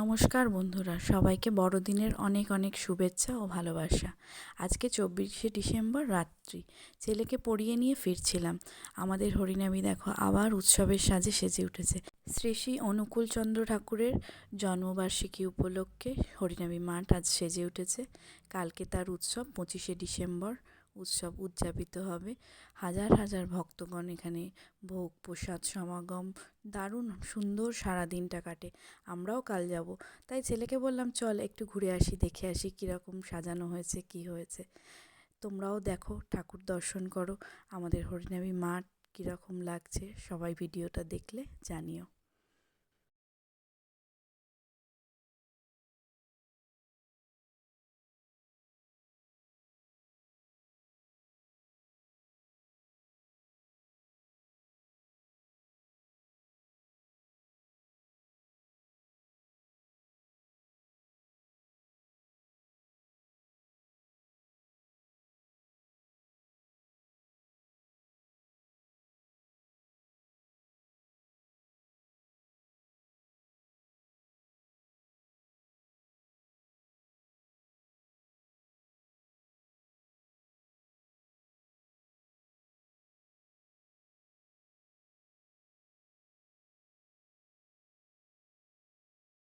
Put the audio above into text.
নমস্কার বন্ধুরা, সবাইকে বড়দিনের অনেক অনেক শুভেচ্ছা ও ভালোবাসা। আজকে 24শে ডিসেম্বর রাত্রি। ছেলেকে পড়িয়ে নিয়ে ফিরছিলাম। আমাদের হরিনামি দেখো আবার উৎসবের সাজে সেজে উঠেছে। শ্রী শ্রী অনুকূলচন্দ্র ঠাকুরের জন্মবার্ষিকী উপলক্ষে হরিনামি মাঠ আজ সেজে উঠেছে। কালকে তার উৎসব 25শে ডিসেম্বর উৎসব উদযাপিত হবে। হাজার হাজার ভক্তগণ এখানে ভোগ প্রসাদ সমাগম, দারুণ সুন্দর সারা দিনটা কাটে। আমরাও কাল যাব, তাই ছেলেকে বললাম চল একটু ঘুরে আসি, দেখে আসি কীরকম সাজানো হয়েছে, কি হয়েছে। তোমরাও দেখো, ঠাকুর দর্শন করো, আমাদের হরিনামি মাঠ কীরকম লাগছে সবাই ভিডিওটা দেখলে জানিও।